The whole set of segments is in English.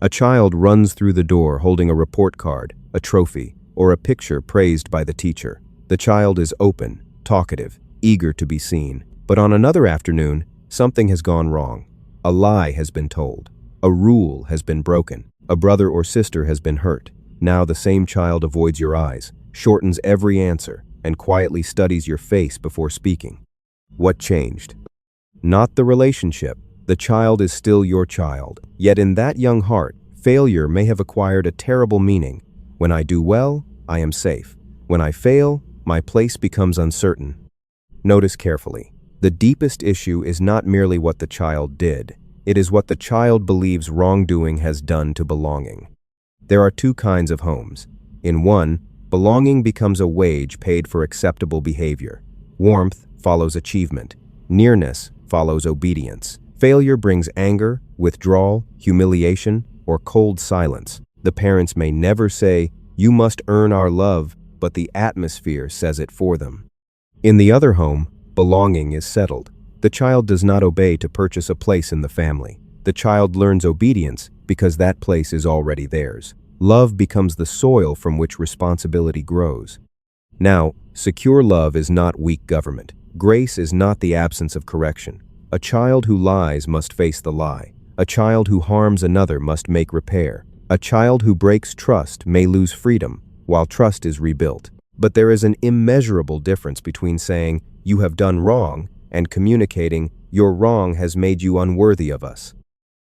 A child runs through the door holding a report card, a trophy, or a picture praised by the teacher. The child is open, talkative, eager to be seen. But on another afternoon, something has gone wrong. A lie has been told. A rule has been broken. A brother or sister has been hurt. Now the same child avoids your eyes, shortens every answer, and quietly studies your face before speaking. What changed? Not the relationship. The child is still your child. Yet in that young heart, failure may have acquired a terrible meaning. When I do well, I am safe. When I fail, my place becomes uncertain. Notice carefully. The deepest issue is not merely what the child did. It is what the child believes wrongdoing has done to belonging. There are two kinds of homes. In one, belonging becomes a wage paid for acceptable behavior. Warmth follows achievement. Nearness follows obedience. Failure brings anger, withdrawal, humiliation, or cold silence. The parents may never say, "You must earn our love," but the atmosphere says it for them. In the other home, belonging is settled. The child does not obey to purchase a place in the family. The child learns obedience because that place is already theirs. Love becomes the soil from which responsibility grows. Now, secure love is not weak government. Grace is not the absence of correction. A child who lies must face the lie. A child who harms another must make repair. A child who breaks trust may lose freedom, while trust is rebuilt. But there is an immeasurable difference between saying, "You have done wrong," and communicating, "Your wrong has made you unworthy of us."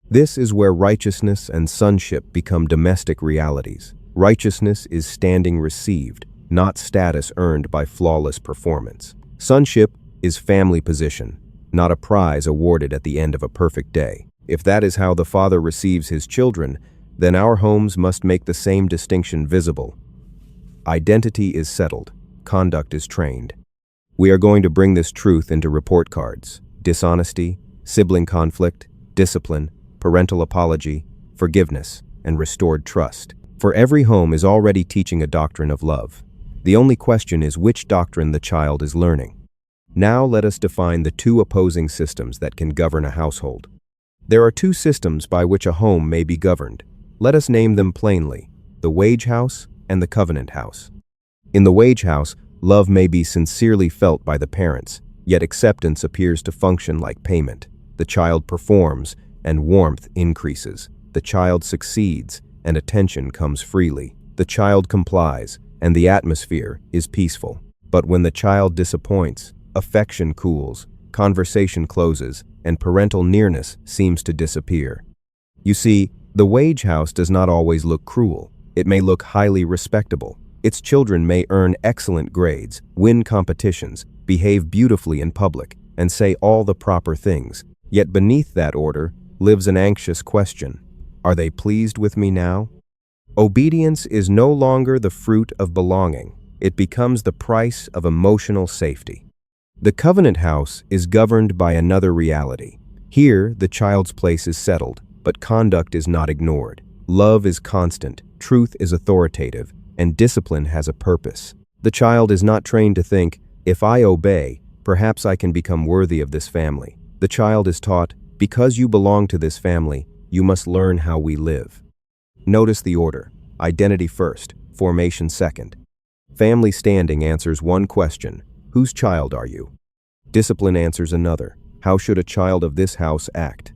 This is where righteousness and sonship become domestic realities. Righteousness is standing received, not status earned by flawless performance. Sonship is family position, not a prize awarded at the end of a perfect day. If that is how the Father receives his children, then our homes must make the same distinction visible. Identity is settled, conduct is trained. We are going to bring this truth into report cards: dishonesty, sibling conflict, discipline, parental apology, forgiveness, and restored trust. For every home is already teaching a doctrine of love. The only question is which doctrine the child is learning. Now let us define the two opposing systems that can govern a household. There are two systems by which a home may be governed. Let us name them plainly: the wage house and the covenant house. In the wage house, love may be sincerely felt by the parents, yet acceptance appears to function like payment. The child performs, and warmth increases. The child succeeds, and attention comes freely. The child complies, and the atmosphere is peaceful. But when the child disappoints, affection cools, conversation closes, and parental nearness seems to disappear. You see, the wage house does not always look cruel. It may look highly respectable. Its children may earn excellent grades, win competitions, behave beautifully in public, and say all the proper things. Yet beneath that order lives an anxious question: are they pleased with me now? Obedience is no longer the fruit of belonging. It becomes the price of emotional safety. The covenant house is governed by another reality. Here, the child's place is settled, but conduct is not ignored. Love is constant, truth is authoritative, and discipline has a purpose. The child is not trained to think, "If I obey, perhaps I can become worthy of this family." The child is taught, "Because you belong to this family, you must learn how we live." Notice the order: identity first, formation second. Family standing answers one question: whose child are you? Discipline answers another: how should a child of this house act?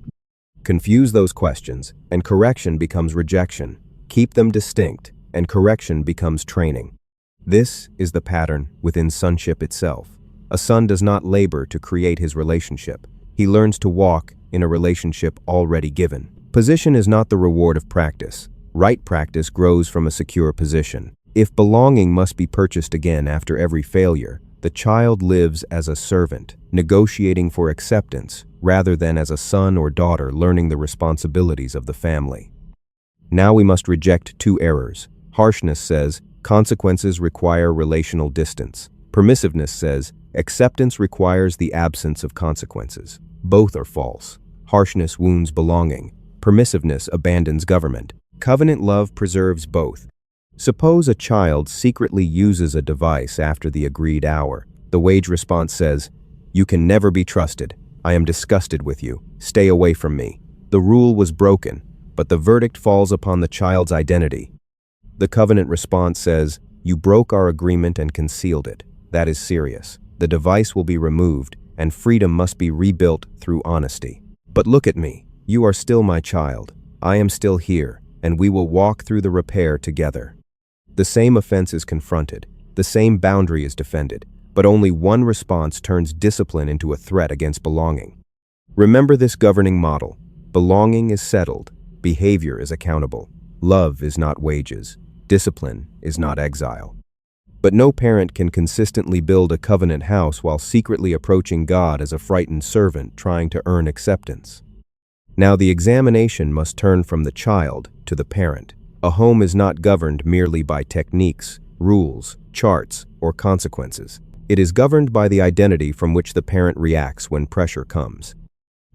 Confuse those questions, and correction becomes rejection. Keep them distinct, and correction becomes training. This is the pattern within sonship itself. A son does not labor to create his relationship. He learns to walk in a relationship already given. Position is not the reward of practice. Right practice grows from a secure position. If belonging must be purchased again after every failure, the child lives as a servant, negotiating for acceptance, rather than as a son or daughter learning the responsibilities of the family. Now we must reject two errors. Harshness says, consequences require relational distance. Permissiveness says, acceptance requires the absence of consequences. Both are false. Harshness wounds belonging. Permissiveness abandons government. Covenant love preserves both. Suppose a child secretly uses a device after the agreed hour. The wage response says, "You can never be trusted. I am disgusted with you. Stay away from me." The rule was broken. but the verdict falls upon the child's identity. The covenant response says, "You broke our agreement and concealed it. That is serious. The device will be removed, and freedom must be rebuilt through honesty. But look at me. You are still my child. I am still here, and we will walk through the repair together." The same offense is confronted. The same boundary is defended, but only one response turns discipline into a threat against belonging. Remember this governing model. Belonging is settled. Behavior is accountable. Love is not wages. Discipline is not exile. But no parent can consistently build a covenant house while secretly approaching God as a frightened servant trying to earn acceptance. Now the examination must turn from the child to the parent. A home is not governed merely by techniques, rules, charts, or consequences. It is governed by the identity from which the parent reacts when pressure comes.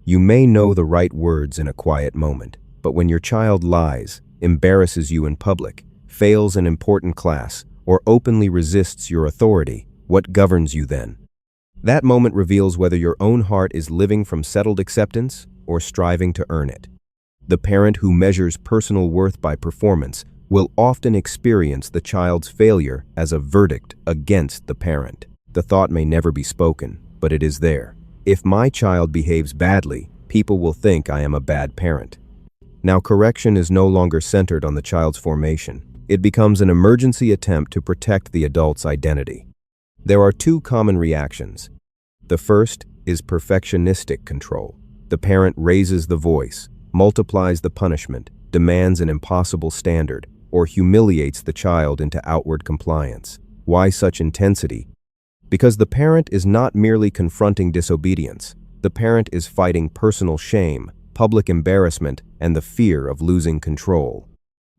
You may know the right words in a quiet moment, but when your child lies, embarrasses you in public, fails an important class, or openly resists your authority, what governs you then? That moment reveals whether your own heart is living from settled acceptance or striving to earn it. The parent who measures personal worth by performance will often experience the child's failure as a verdict against the parent. The thought may never be spoken, but it is there. If my child behaves badly, people will think I am a bad parent. Now, correction is no longer centered on the child's formation. It becomes an emergency attempt to protect the adult's identity. There are two common reactions. The first is perfectionistic control. The parent raises the voice, multiplies the punishment, demands an impossible standard, or humiliates the child into outward compliance. Why such intensity? Because the parent is not merely confronting disobedience. The parent is fighting personal shame, public embarrassment, and the fear of losing control.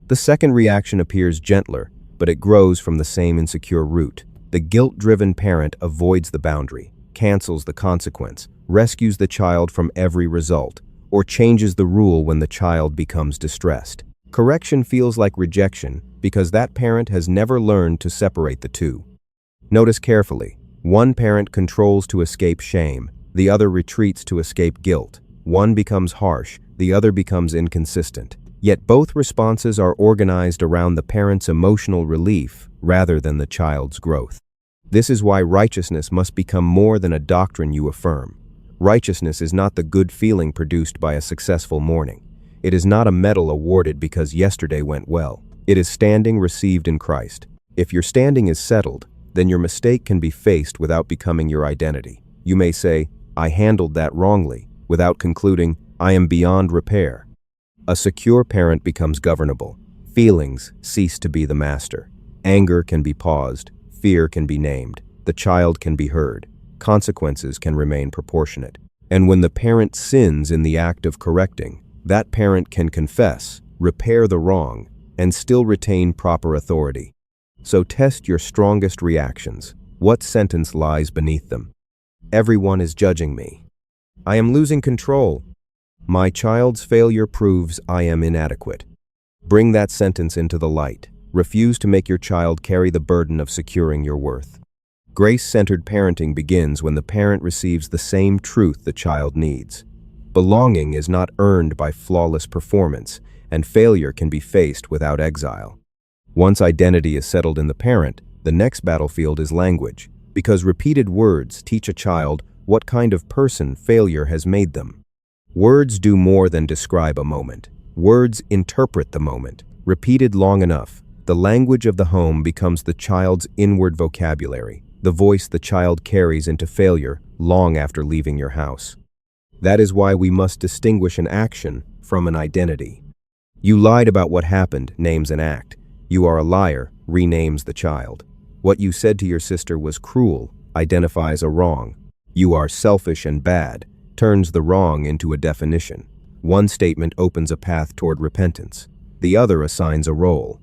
The second reaction appears gentler, but it grows from the same insecure root. The guilt-driven parent avoids the boundary, cancels the consequence, rescues the child from every result, or changes the rule when the child becomes distressed. Correction feels like rejection because that parent has never learned to separate the two. Notice carefully. One parent controls to escape shame, the other retreats to escape guilt. One becomes harsh, the other becomes inconsistent. Yet both responses are organized around the parent's emotional relief rather than the child's growth. This is why righteousness must become more than a doctrine you affirm. Righteousness is not the good feeling produced by a successful morning. It is not a medal awarded because yesterday went well. It is standing received in Christ. If your standing is settled, then your mistake can be faced without becoming your identity. You may say, "I handled that wrongly," without concluding, "I am beyond repair." A secure parent becomes governable. Feelings cease to be the master. Anger can be paused. Fear can be named. The child can be heard. Consequences can remain proportionate. And when the parent sins in the act of correcting, that parent can confess, repair the wrong, and still retain proper authority. So test your strongest reactions. What sentence lies beneath them? "Everyone is judging me." "I am losing control." "My child's failure proves I am inadequate." Bring that sentence into the light. Refuse to make your child carry the burden of securing your worth. Grace-centered parenting begins when the parent receives the same truth the child needs. Belonging is not earned by flawless performance, and failure can be faced without exile. Once identity is settled in the parent, the next battlefield is language, because repeated words teach a child what kind of person failure has made them. Words do more than describe a moment. Words interpret the moment. Repeated long enough, the language of the home becomes the child's inward vocabulary, the voice the child carries into failure long after leaving your house. That is why we must distinguish an action from an identity. "You lied about what happened" names an act. "You are a liar" renames the child. "What you said to your sister was cruel" identifies a wrong. "You are selfish and bad" turns the wrong into a definition. One statement opens a path toward repentance. The other assigns a role.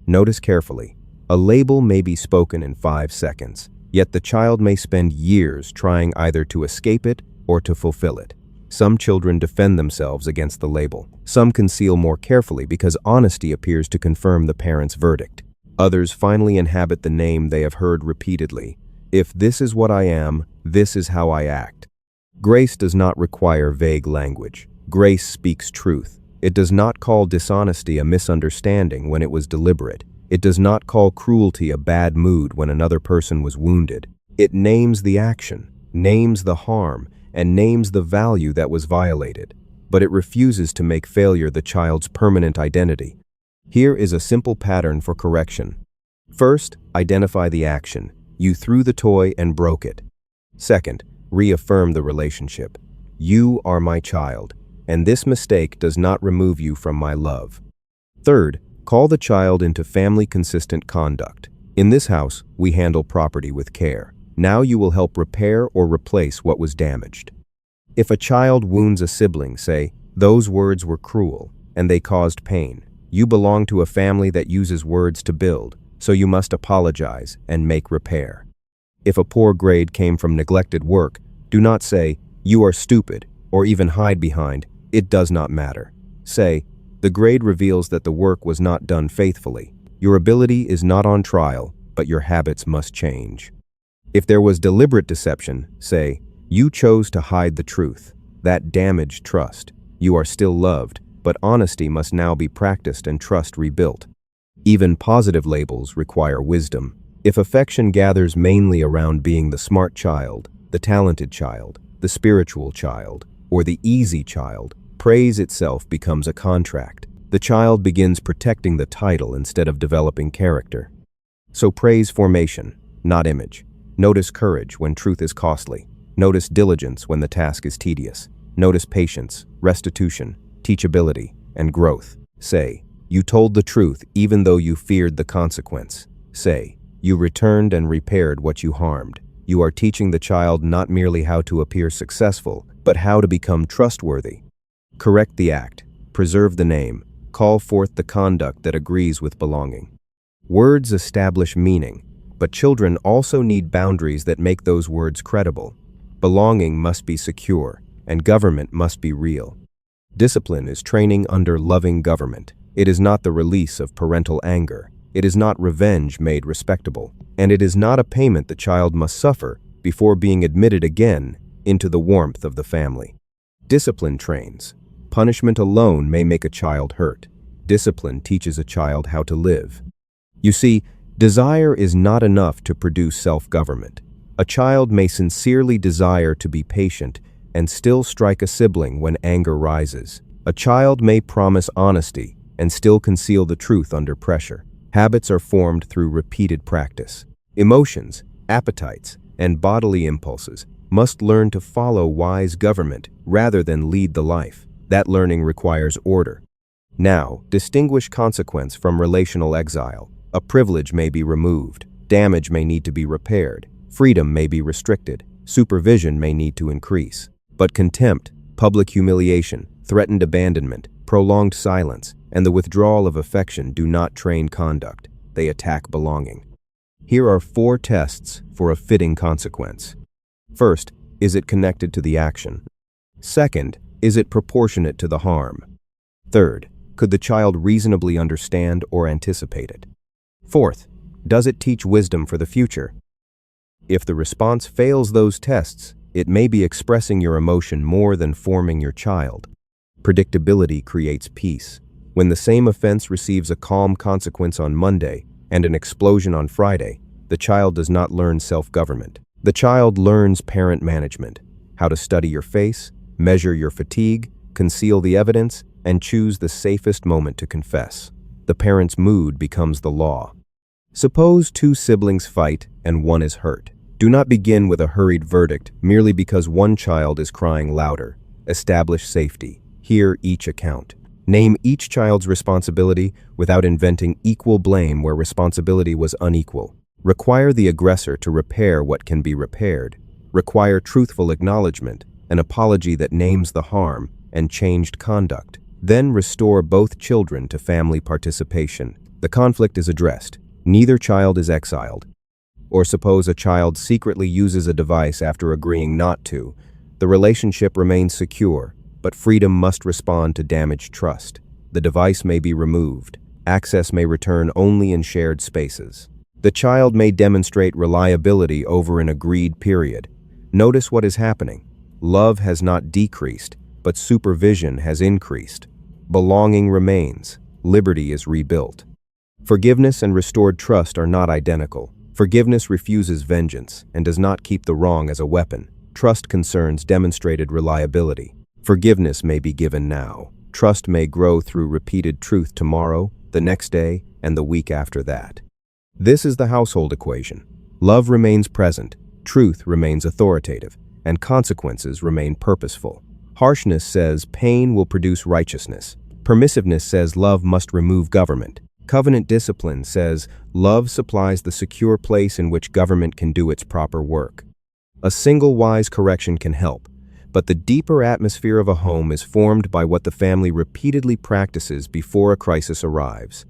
Notice carefully. A label may be spoken in 5 seconds, yet the child may spend years trying either to escape it or to fulfill it. Some children defend themselves against the label. Some conceal more carefully because honesty appears to confirm the parent's verdict. Others finally inhabit the name they have heard repeatedly. "If this is what I am, this is how I act." Grace does not require vague language. Grace speaks truth. It does not call dishonesty a misunderstanding when it was deliberate. It does not call cruelty a bad mood when another person was wounded. It names the action, names the harm, and names the value that was violated. But it refuses to make failure the child's permanent identity. Here is a simple pattern for correction. First, identify the action. You threw the toy and broke it. Second, reaffirm the relationship. You are my child, and this mistake does not remove you from my love. Third, call the child into family-consistent conduct. In this house, we handle property with care. Now you will help repair or replace what was damaged. If a child wounds a sibling, say, "Those words were cruel, and they caused pain." You belong to a family that uses words to build, so you must apologize and make repair. If a poor grade came from neglected work, do not say, "You are stupid," or even hide behind, "It does not matter." Say, "The grade reveals that the work was not done faithfully. Your ability is not on trial, but your habits must change." If there was deliberate deception, say, "You chose to hide the truth. That damaged trust. You are still loved, but honesty must now be practiced and trust rebuilt." Even positive labels require wisdom. If affection gathers mainly around being the smart child, the talented child, the spiritual child, or the easy child, praise itself becomes a contract. The child begins protecting the title instead of developing character. So praise formation, not image. Notice courage when truth is costly. Notice diligence when the task is tedious. Notice patience, restitution, teachability, and growth. Say, "You told the truth even though you feared the consequence." Say, "You returned and repaired what you harmed." You are teaching the child not merely how to appear successful, but how to become trustworthy. Correct the act, preserve the name, call forth the conduct that agrees with belonging. Words establish meaning, but children also need boundaries that make those words credible. Belonging must be secure, and government must be real. Discipline is training under loving government. It is not the release of parental anger. It is not revenge made respectable. And it is not a payment the child must suffer before being admitted again into the warmth of the family. Discipline trains. Punishment alone may make a child hurt. Discipline teaches a child how to live. You see, desire is not enough to produce self-government. A child may sincerely desire to be patient and still strike a sibling when anger rises. A child may promise honesty and still conceal the truth under pressure. Habits are formed through repeated practice. Emotions, appetites, and bodily impulses must learn to follow wise government rather than lead the life. That learning requires order. Now, distinguish consequence from relational exile. A privilege may be removed. Damage may need to be repaired. Freedom may be restricted. Supervision may need to increase. But contempt, public humiliation, threatened abandonment, prolonged silence, and the withdrawal of affection do not train conduct. They attack belonging. Here are 4 tests for a fitting consequence. First, is it connected to the action? Second, is it proportionate to the harm? Third, could the child reasonably understand or anticipate it? Fourth, does it teach wisdom for the future? If the response fails those tests, it may be expressing your emotion more than forming your child. Predictability creates peace. When the same offense receives a calm consequence on Monday and an explosion on Friday, the child does not learn self-government. The child learns parent management, how to study your face, measure your fatigue, conceal the evidence, and choose the safest moment to confess. The parent's mood becomes the law. Suppose 2 siblings fight and one is hurt. Do not begin with a hurried verdict merely because one child is crying louder. Establish safety. Hear each account. Name each child's responsibility without inventing equal blame where responsibility was unequal. Require the aggressor to repair what can be repaired. Require truthful acknowledgement, an apology that names the harm, and changed conduct. Then restore both children to family participation. The conflict is addressed. Neither child is exiled. Or suppose a child secretly uses a device after agreeing not to. The relationship remains secure, but freedom must respond to damaged trust. The device may be removed. Access may return only in shared spaces. The child may demonstrate reliability over an agreed period. Notice what is happening. Love has not decreased, but supervision has increased. Belonging remains. Liberty is rebuilt. Forgiveness and restored trust are not identical. Forgiveness refuses vengeance and does not keep the wrong as a weapon. Trust concerns demonstrated reliability. Forgiveness may be given now. Trust may grow through repeated truth tomorrow, the next day, and the week after that. This is the household equation. Love remains present, truth remains authoritative, and consequences remain purposeful. Harshness says pain will produce righteousness. Permissiveness says love must remove government. Covenant discipline says love supplies the secure place in which government can do its proper work. A single wise correction can help, but the deeper atmosphere of a home is formed by what the family repeatedly practices before a crisis arrives.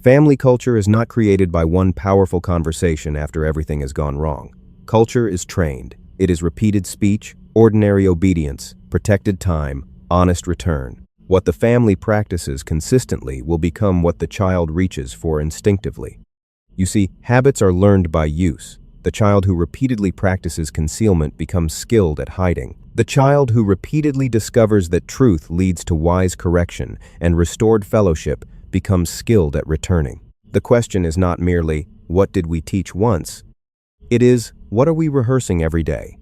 Family culture is not created by one powerful conversation after everything has gone wrong. Culture is trained. It is repeated speech, ordinary obedience, protected time, honest return. What the family practices consistently will become what the child reaches for instinctively. You see, habits are learned by use. The child who repeatedly practices concealment becomes skilled at hiding. The child who repeatedly discovers that truth leads to wise correction and restored fellowship becomes skilled at returning. The question is not merely, what did we teach once? It is, what are we rehearsing every day?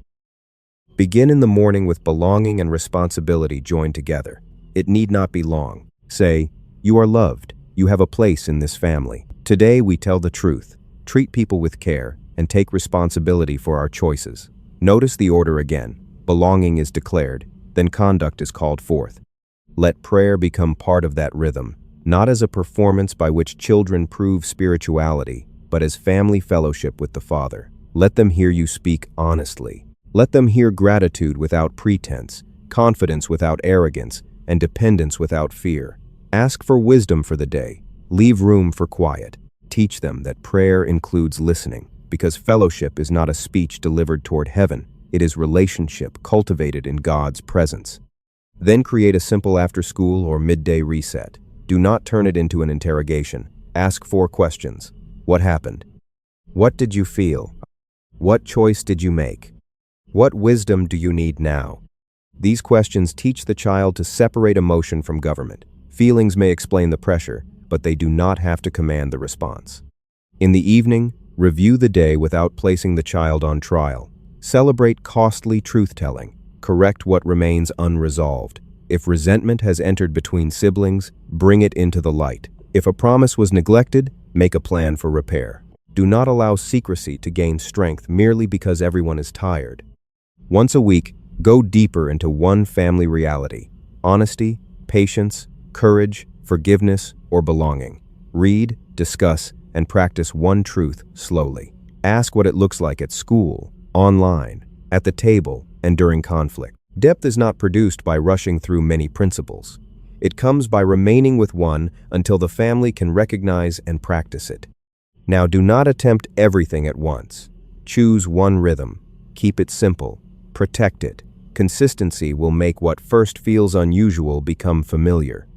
Begin in the morning with belonging and responsibility joined together. It need not be long. Say, you are loved. You have a place in this family. Today we tell the truth, treat people with care, and take responsibility for our choices. Notice the order again. Belonging is declared, then conduct is called forth. Let prayer become part of that rhythm, not as a performance by which children prove spirituality, but as family fellowship with the Father. Let them hear you speak honestly. Let them hear gratitude without pretense, confidence without arrogance, and dependence without fear. Ask for wisdom for the day. Leave room for quiet. Teach them that prayer includes listening, because fellowship is not a speech delivered toward heaven. It is relationship cultivated in God's presence. Then create a simple after-school or midday reset. Do not turn it into an interrogation. Ask 4 questions. What happened? What did you feel? What choice did you make? What wisdom do you need now? These questions teach the child to separate emotion from government. Feelings may explain the pressure, but they do not have to command the response. In the evening, review the day without placing the child on trial. Celebrate costly truth-telling. Correct what remains unresolved. If resentment has entered between siblings, bring it into the light. If a promise was neglected, make a plan for repair. Do not allow secrecy to gain strength merely because everyone is tired. Once a week, go deeper into one family reality: honesty, patience, courage, forgiveness, or belonging. Read, discuss, and practice one truth slowly. Ask what it looks like at school, online, at the table, and during conflict. Depth is not produced by rushing through many principles. It comes by remaining with one until the family can recognize and practice it. Now, do not attempt everything at once. Choose one rhythm. Keep it simple. Protect it. Consistency will make what first feels unusual become familiar.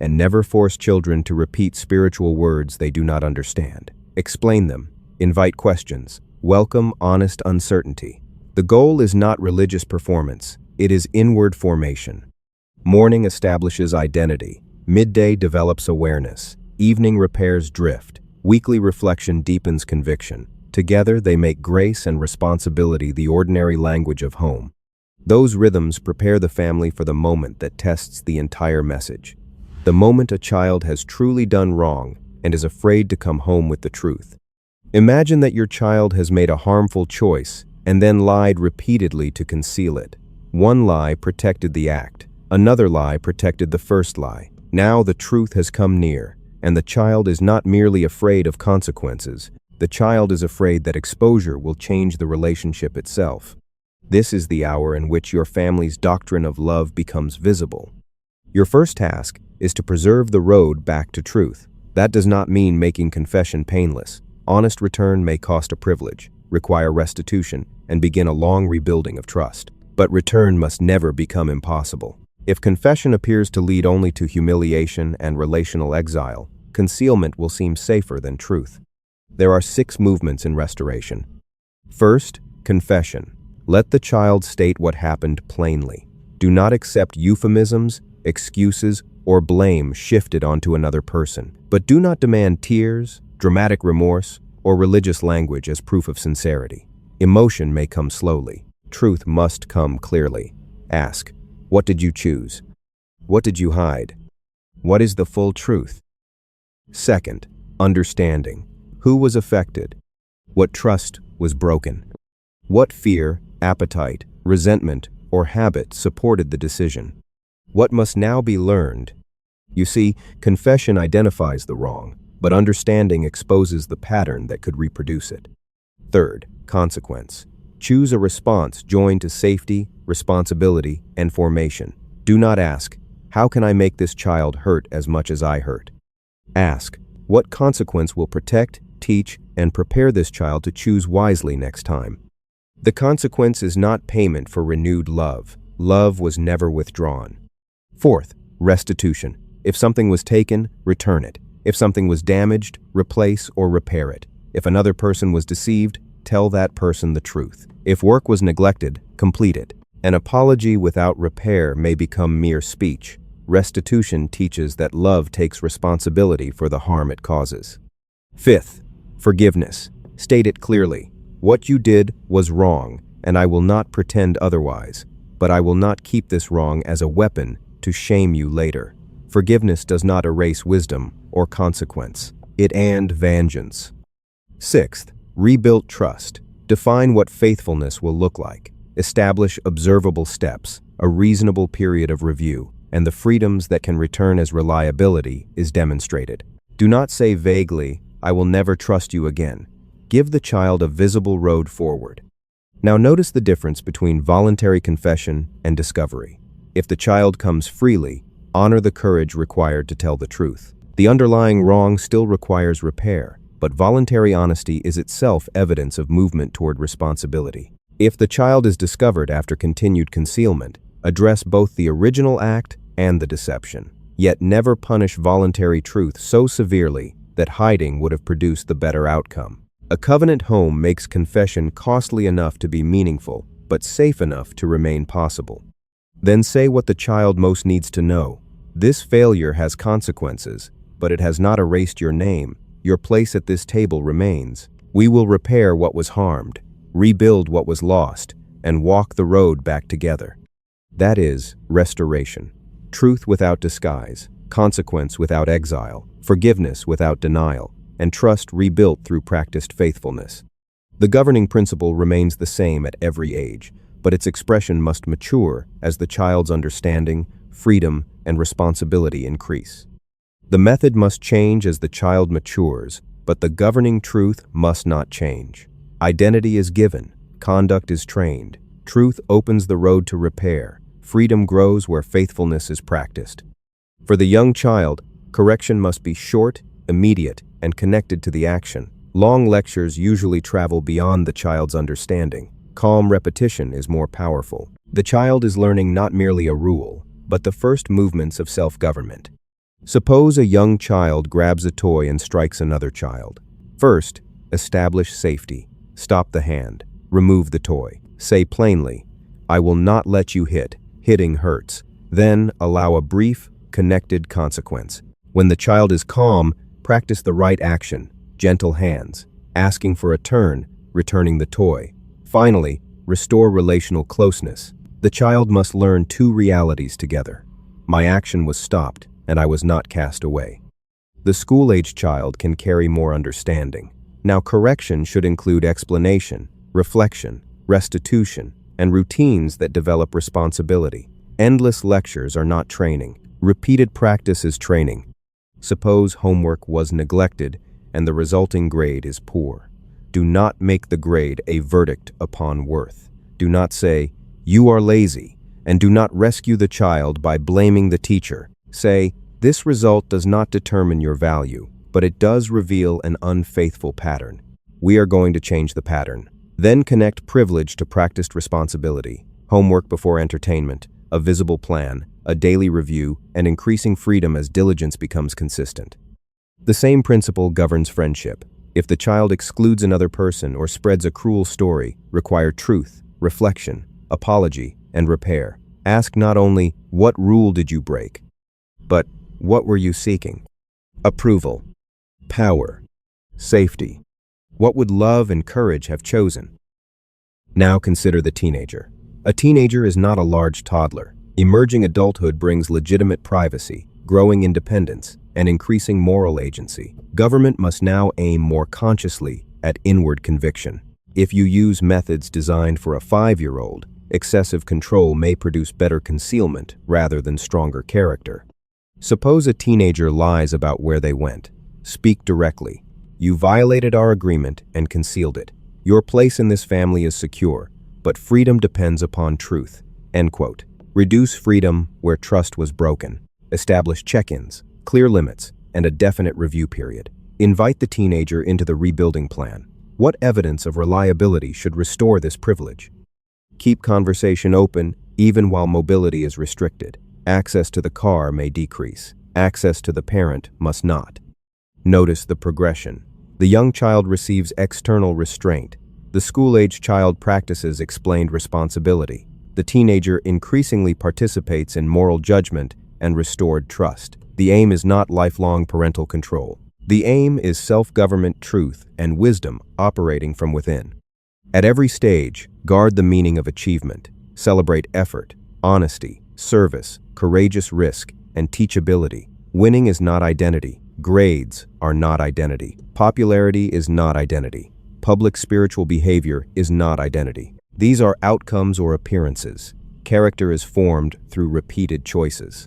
And never force children to repeat spiritual words they do not understand. Explain them. Invite questions. Welcome honest uncertainty. The goal is not religious performance. It is inward formation. Morning establishes identity. Midday develops awareness. Evening repairs drift. Weekly reflection deepens conviction. Together they make grace and responsibility the ordinary language of home. Those rhythms prepare the family for the moment that tests the entire message. The moment a child has truly done wrong and is afraid to come home with the truth. Imagine that your child has made a harmful choice and then lied repeatedly to conceal it. One lie protected the act. Another lie protected the first lie. Now the truth has come near, and the child is not merely afraid of consequences. The child is afraid that exposure will change the relationship itself. This is the hour in which your family's doctrine of love becomes visible. Your first task is to preserve the road back to truth. That does not mean making confession painless. Honest return may cost a privilege, require restitution, and begin a long rebuilding of trust. But return must never become impossible. If confession appears to lead only to humiliation and relational exile, concealment will seem safer than truth. There are 6 movements in restoration. First, confession. Let the child state what happened plainly. Do not accept euphemisms, excuses, or blame shifted onto another person. But do not demand tears, dramatic remorse, or religious language as proof of sincerity. Emotion may come slowly. Truth must come clearly. Ask, what did you choose? What did you hide? What is the full truth? Second, understanding. Who was affected? What trust was broken? What fear, appetite, resentment, or habit supported the decision? What must now be learned? You see, confession identifies the wrong, but understanding exposes the pattern that could reproduce it. Third, consequence. Choose a response joined to safety, responsibility, and formation. Do not ask, how can I make this child hurt as much as I hurt? Ask, what consequence will protect, teach, and prepare this child to choose wisely next time? The consequence is not payment for renewed love. Love was never withdrawn. Fourth, restitution. If something was taken, return it. If something was damaged, replace or repair it. If another person was deceived, tell that person the truth. If work was neglected, complete it. An apology without repair may become mere speech. Restitution teaches that love takes responsibility for the harm it causes. Fifth, forgiveness. State it clearly. What you did was wrong, and I will not pretend otherwise, but I will not keep this wrong as a weapon to shame you later. Forgiveness does not erase wisdom or consequence. It and vengeance. Sixth, rebuild trust. Define what faithfulness will look like. Establish observable steps, a reasonable period of review, and the freedoms that can return as reliability is demonstrated. Do not say vaguely, I will never trust you again. Give the child a visible road forward. Now notice the difference between voluntary confession and discovery. If the child comes freely, honor the courage required to tell the truth. The underlying wrong still requires repair, but voluntary honesty is itself evidence of movement toward responsibility. If the child is discovered after continued concealment, address both the original act and the deception. Yet never punish voluntary truth so severely that hiding would have produced the better outcome. A covenant home makes confession costly enough to be meaningful, but safe enough to remain possible. Then say what the child most needs to know. This failure has consequences, but it has not erased your name. Your place at this table remains. We will repair what was harmed, rebuild what was lost, and walk the road back together. That is restoration. Truth without disguise, consequence without exile, forgiveness without denial, and trust rebuilt through practiced faithfulness. The governing principle remains the same at every age, but its expression must mature as the child's understanding, freedom, and responsibility increase. The method must change as the child matures, but the governing truth must not change. Identity is given, conduct is trained, truth opens the road to repair, freedom grows where faithfulness is practiced. For the young child, correction must be short, immediate, and connected to the action. Long lectures usually travel beyond the child's understanding. Calm repetition is more powerful. The child is learning not merely a rule, but the first movements of self-government. Suppose a young child grabs a toy and strikes another child. First, establish safety. Stop the hand. Remove the toy. Say plainly, I will not let you hit. Hitting hurts. Then allow a brief, connected consequence. When the child is calm, practice the right action. Gentle hands. Asking for a turn, returning the toy. Finally, restore relational closeness. The child must learn two realities together. My action was stopped, and I was not cast away. The school-age child can carry more understanding. Now, correction should include explanation, reflection, restitution, and routines that develop responsibility. Endless lectures are not training. Repeated practice is training. Suppose homework was neglected and the resulting grade is poor. Do not make the grade a verdict upon worth. Do not say, you are lazy, and do not rescue the child by blaming the teacher. Say, this result does not determine your value, but it does reveal an unfaithful pattern. We are going to change the pattern. Then connect privilege to practiced responsibility, homework before entertainment, a visible plan, a daily review, and increasing freedom as diligence becomes consistent. The same principle governs friendship. If the child excludes another person or spreads a cruel story, require truth, reflection, apology, and repair. Ask not only, what rule did you break? But what were you seeking? Approval, power, safety. What would love and courage have chosen? Now consider the teenager. A teenager is not a large toddler. Emerging adulthood brings legitimate privacy, growing independence, and increasing moral agency. Government must now aim more consciously at inward conviction. If you use methods designed for a 5-year-old, excessive control may produce better concealment rather than stronger character. Suppose a teenager lies about where they went. Speak directly. You violated our agreement and concealed it. Your place in this family is secure, but freedom depends upon truth. End quote. Reduce freedom where trust was broken. Establish check-ins, clear limits, and a definite review period. Invite the teenager into the rebuilding plan. What evidence of reliability should restore this privilege? Keep conversation open even while mobility is restricted. Access to the car may decrease. Access to the parent must not. Notice the progression. The young child receives external restraint. The school-age child practices explained responsibility. The teenager increasingly participates in moral judgment and restored trust. The aim is not lifelong parental control. The aim is self-government, truth, and wisdom operating from within. At every stage, guard the meaning of achievement. Celebrate effort, honesty, service, courageous risk, and teachability. Winning is not identity. Grades are not identity. Popularity is not identity. Public spiritual behavior is not identity. These are outcomes or appearances. Character is formed through repeated choices.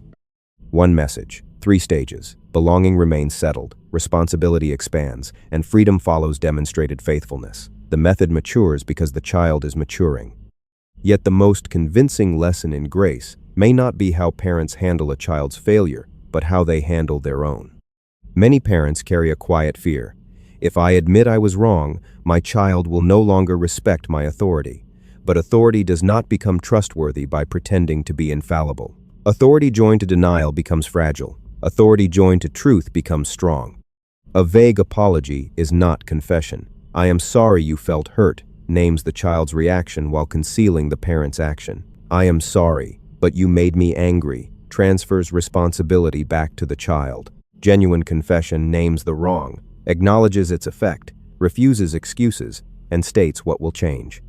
One message, 3 stages. Belonging remains settled, responsibility expands, and freedom follows demonstrated faithfulness. The method matures because the child is maturing. Yet the most convincing lesson in grace may not be how parents handle a child's failure, but how they handle their own. Many parents carry a quiet fear. If I admit I was wrong, my child will no longer respect my authority. But authority does not become trustworthy by pretending to be infallible. Authority joined to denial becomes fragile. Authority joined to truth becomes strong. A vague apology is not confession. I am sorry you felt hurt names the child's reaction while concealing the parent's action. I am sorry, but you made me angry transfers responsibility back to the child. Genuine confession names the wrong, acknowledges its effect, refuses excuses, and states what will change.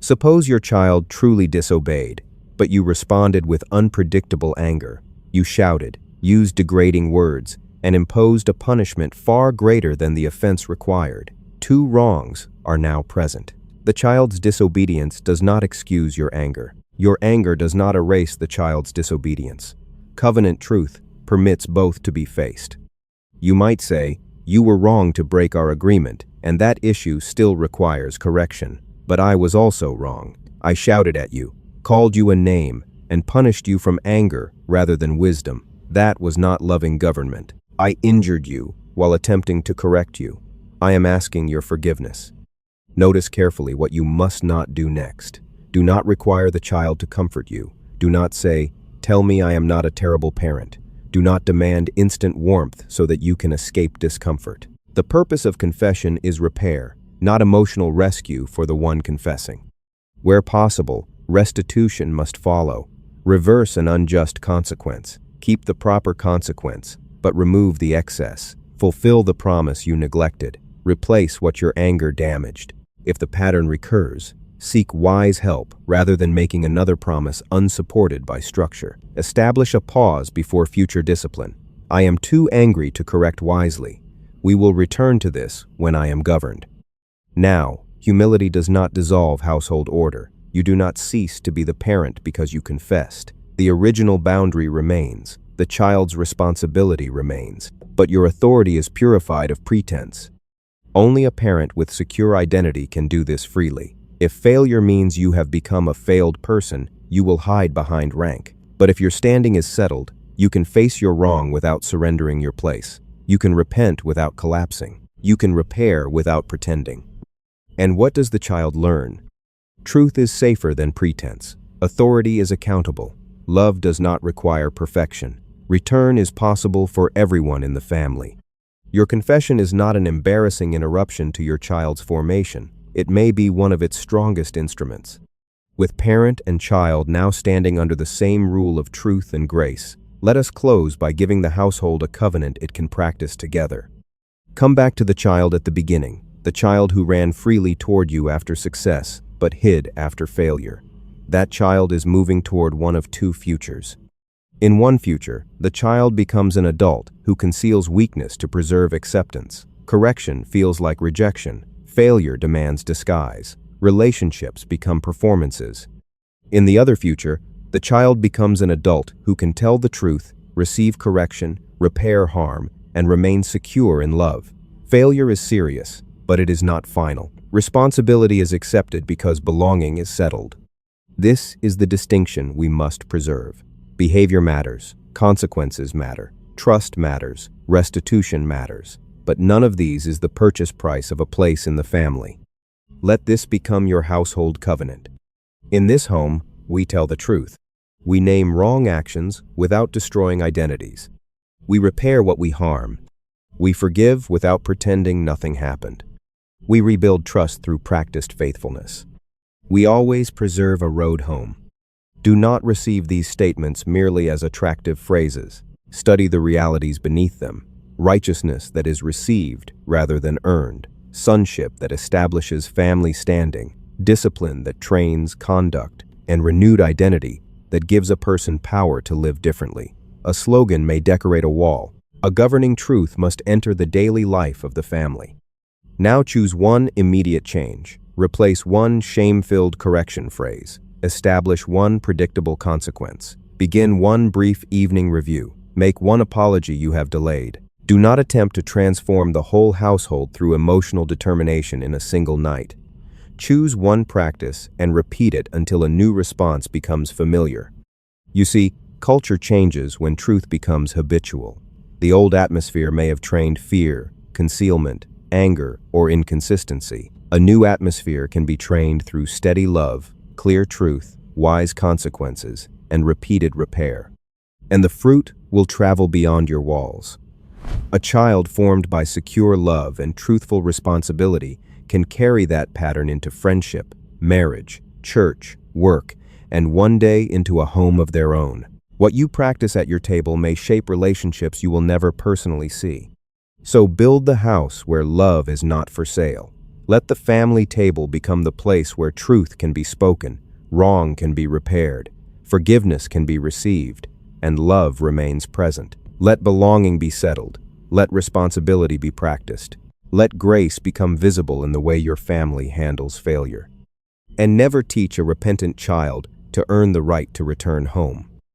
Suppose your child truly disobeyed, but you responded with unpredictable anger. You shouted, used degrading words, and imposed a punishment far greater than the offense required. 2 wrongs are now present. The child's disobedience does not excuse your anger. Your anger does not erase the child's disobedience. Covenant truth permits both to be faced. You might say, you were wrong to break our agreement, and that issue still requires correction. But I was also wrong. I shouted at you, called you a name, and punished you from anger rather than wisdom. That was not loving government. I injured you while attempting to correct you. I am asking your forgiveness. Notice carefully what you must not do next. Do not require the child to comfort you. Do not say, tell me I am not a terrible parent. Do not demand instant warmth so that you can escape discomfort. The purpose of confession is repair, not emotional rescue for the one confessing. Where possible, restitution must follow. Reverse an unjust consequence. Keep the proper consequence, but remove the excess. Fulfill the promise you neglected. Replace what your anger damaged. If the pattern recurs, seek wise help rather than making another promise unsupported by structure. Establish a pause before future discipline. I am too angry to correct wisely. We will return to this when I am governed. Now, humility does not dissolve household order. You do not cease to be the parent because you confessed. The original boundary remains. The child's responsibility remains. But your authority is purified of pretense. Only a parent with secure identity can do this freely. If failure means you have become a failed person, you will hide behind rank. But if your standing is settled, you can face your wrong without surrendering your place. You can repent without collapsing. You can repair without pretending. And what does the child learn? Truth is safer than pretense. Authority is accountable. Love does not require perfection. Return is possible for everyone in the family. Your confession is not an embarrassing interruption to your child's formation. It may be one of its strongest instruments. With parent and child now standing under the same rule of truth and grace, Let us close by giving the household a covenant it can practice together. Come back to the child at the beginning, the child who ran freely toward you after success, but hid after failure. That child is moving toward one of two futures. In one future, the child becomes an adult who conceals weakness to preserve acceptance. Correction feels like rejection. Failure demands disguise. Relationships become performances. In the other future, the child becomes an adult who can tell the truth, receive correction, repair harm, and remain secure in love. Failure is serious, but it is not final. Responsibility is accepted because belonging is settled. This is the distinction we must preserve. Behavior matters, consequences matter, trust matters, restitution matters, but none of these is the purchase price of a place in the family. Let this become your household covenant. In this home, we tell the truth. We name wrong actions without destroying identities. We repair what we harm. We forgive without pretending nothing happened. We rebuild trust through practiced faithfulness. We always preserve a road home. Do not receive these statements merely as attractive phrases. Study the realities beneath them. Righteousness that is received rather than earned. Sonship that establishes family standing. Discipline that trains conduct. And renewed identity that gives a person power to live differently. A slogan may decorate a wall. A governing truth must enter the daily life of the family. Now choose one immediate change. Replace one shame-filled correction phrase. Establish one predictable consequence. Begin one brief evening review. Make one apology you have delayed. Do not attempt to transform the whole household through emotional determination in a single night. Choose one practice and repeat it until a new response becomes familiar. You see, culture changes when truth becomes habitual. The old atmosphere may have trained fear, concealment, anger, or inconsistency. A new atmosphere can be trained through steady love, clear truth, wise consequences, and repeated repair. And the fruit will travel beyond your walls. A child formed by secure love and truthful responsibility can carry that pattern into friendship, marriage, church, work, and one day into a home of their own. What you practice at your table may shape relationships you will never personally see. So build the house where love is not for sale. Let the family table become the place where truth can be spoken, wrong can be repaired, forgiveness can be received, and love remains present. Let belonging be settled. Let responsibility be practiced. Let grace become visible in the way your family handles failure. And never teach a repentant child to earn the right to return home.